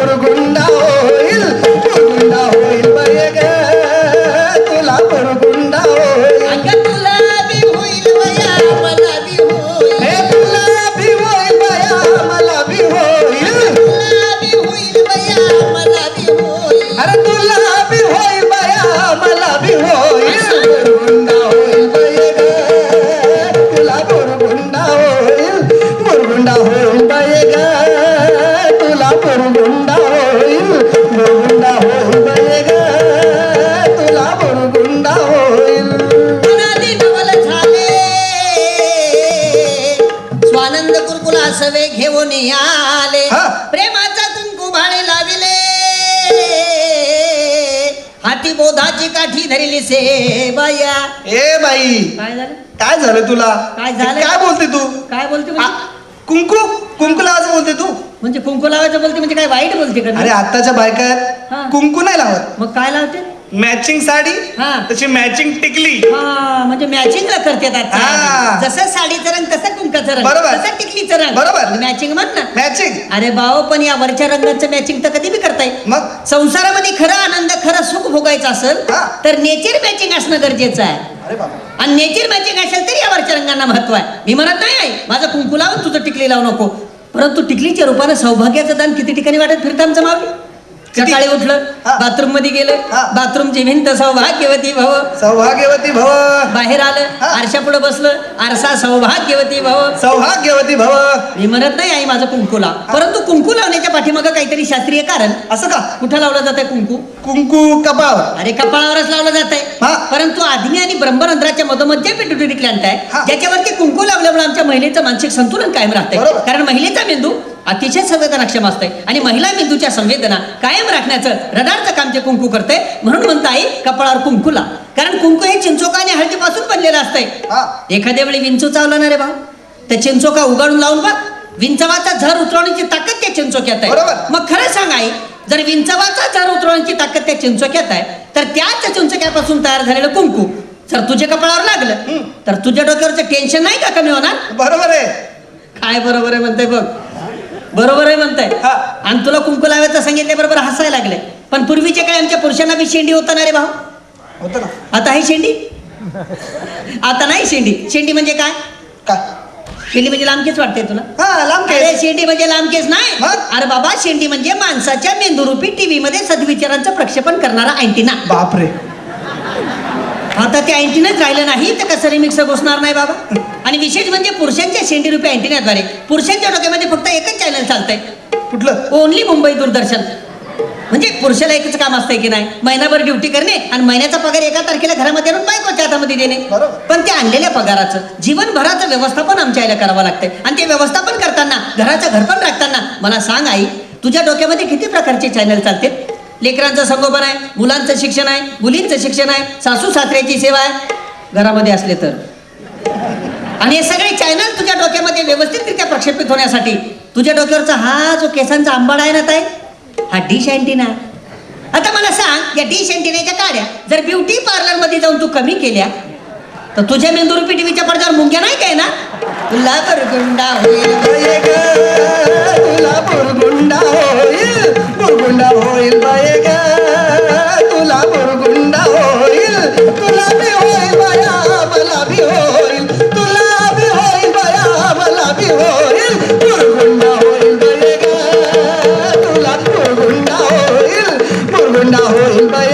बुरगुंडा होईल बाई ग तुला बुरगुंडा होईल. अगं तुला बी होईल बया मला बी होईल. हे तुला बी होईल बया मला बी होईल. तुला बी होईल बया मला बी होईल. अरे तुला बी होईल बया मला बी होईल. बुरगुंडा होईल बाई ग तुला बुरगुंडा होईल बाई ग तुला बुरगुंडा होईल बाई ग तुला बुरगुंडा होईल. अनादी नवल झाले स्वानंद गुरुकुल असवे घेऊन आले. हा. प्रेमाचा कुंकू भाळे लाविले हाती बोधाची काठी धरली से बाया. ए बाई काय झालं काय झालं तुला? काय झालं? काय बोलते तू? काय बोलते आ, म्हणजे? कुंकू लावायचं बोलते तू? म्हणजे कुंकू लावायचं बोलते म्हणजे काय वाईट बोलते का? अरे आत्ताच्या बायका हा. कुंकू नाही लावत. मग काय लावते? मॅचिंग साडी हा. तशी मॅचिंग टिकली. हा म्हणजे मॅचिंग करतात आता. हा. जसं साडीचं रंग तसं कुंकाचं रंग बरोबर. तसं टिकलीचं रंग बरोबर. मॅचिंग म्हण ना. मॅचिंग अरे भाऊ पण या वरच्या रंगाचं मॅचिंग तर कधी बी करता येईल. मग संसारामध्ये खरा आनंद खरं सुख भोगायचं असेल हा. तर नेचर मॅचिंग असणं गरजेचं आहे. अरे बाबा आणि नेचर मॅचिंग असेल तरी या वरच्या रंगांना महत्व आहे. मी म्हणत नाही आहे माझं कुंकू लावून तुझं टिकली लावू नको, परंतु टिकलीच्या रूपानं सौभाग्याचं दान किती ठिकाणी वाटत फिरतं आमचं मावली. सकाळी उठलं हा. बाथरूम मध्ये गेलं हा. बाथरूमची भिंत सौभाग्यवती भव. सौभाग्यवती भव बाहेर आलं हा. आरशा पुढे बसलं आरसा सौभाग्यवती भव. सौभाग्यवती भव. मी म्हणत नाही आई माझं कुंकू लाव, परंतु कुंकू लावण्याच्या पाठीमागं काहीतरी शास्त्रीय कारण. असं का? कुठं लावलं जात आहे कुंकू? कुंकू कपाळ. अरे कपाळावरच लावलं जात हा. आहे, परंतु आग्नेय आणि ब्रह्मरंध्राच्या मधोमध्य पिट्युटरी ग्लँड आहे हा. ज्याच्यावरती कुंकू लावल्यामुळे आमच्या महिलेचं मानसिक संतुलन कायम राहते. बरोबर. कारण महिलेचा मेंदू अतिशय संवेदनाक्षम असते आणि महिला मेंदूच्या संवेदना कायम राखण्याचं रडारचं काम जे कुंकू करते. म्हणून म्हणता आई कपाळावर कुंकू लाव, कारण कुंकू हे चिंचोका आणि हळदीपासून बनलेलं असतंय. हा. एखाद्या वेळी विंचू चावला ना रे भाऊ, त्या चिंचोका उगाडून लावून बघ, विंचवाचा झर उतरवण्याची ताकद त्या चिंचोक्यात आहे. बरोबर. मग खरं सांग आई, जर विंचवाचा झर उतरवण्याची ताकद त्या चिंचोक्यात आहे तर त्याच चिंचोक्यापासून तयार झालेलं कुंकू जर तुझ्या कपाळावर लागलं तर तुझ्या डोक्यावरचं टेन्शन नाही का कमी होणार? बरोबर आहे. काय बरोबर आहे म्हणताय बघ, बरोबर आहे म्हणताय. हा. आणि तुला कुंकू लावायचं सांगितल्या बरोबर हसायला लागले. पण पूर्वीच्या काळी आमच्या पुरुषांना बी शेंडी होता ना रे भाऊ. होतं ना. आता आहे शेंडी? आता नाही शेंडी. शेंडी म्हणजे काय? काय? शेंडी म्हणजे लांबकेच वाटते तुला? हा लांब अरे केस. शेंडी म्हणजे लांबकेस नाही. मग? अरे बाबा शेंडी म्हणजे माणसाच्या मेंदूरूपी टीव्ही मध्ये सद्विचारांचं प्रक्षेपण करणारा अँटिना. बापरे. आता ते अँटिनाच राहिलं नाही तर कसं रिमिक्स घुसणार नाही बाबा. आणि विशेष म्हणजे पुरुषांच्या शेंडी रूपी अँटिनाद्वारे पुरुषांच्या डोक्यामध्ये फक्त एकच चॅनल चालतंय, कुठलं? ओनली मुंबई दूरदर्शन. म्हणजे पुरुषाला एकच काम असतंय की नाही, महिनाभर ड्युटी करणे आणि महिन्याचा पगार एका तारखेला घरामध्ये आणून बायकोच्या हातामध्ये देणे. बरोबर. पण त्या आणलेल्या पगाराचं जीवनभराचं व्यवस्थापन आमच्या आईला करावं लागतंय. आणि ते व्यवस्थापन करताना घराचं घरपण राखताना मला सांग आई, तुझ्या डोक्यामध्ये किती प्रकारचे चॅनल चालते? लेकरांचं संगोपन आहे, मुलांचं शिक्षण आहे, मुलींचं शिक्षण आहे, सासू सासऱ्याची सेवा आहे घरामध्ये असले तर. आणि हे सगळे चॅनल तुझ्या डोक्यामध्ये व्यवस्थितरित्या प्रक्षेपित होण्यासाठी तुझ्या डोक्यावरचा हा जो केसांचा आंबाडा आहे ना ताई, हा डिश अँटिना. आता मला सांग, या डिश अँटिनाच्या काड्या जर ब्युटी पार्लर मध्ये जाऊन तू कमी केल्या तर तुझ्या मेंदूरूपी टीव्हीच्या पडद्यावर मुंग्या नाही काय ना? तुला बुरगुंडा होईल बाई ग तुला बुरगुंडा होईल बाई ग तुला बुरगुंडा होईल. तुला बी होईल बाया मला बी होईल. तुला बी होईल बाया मला बी होईल. बुरगुंडा होईल बाई ग तुला बुरगुंडा होईल बाई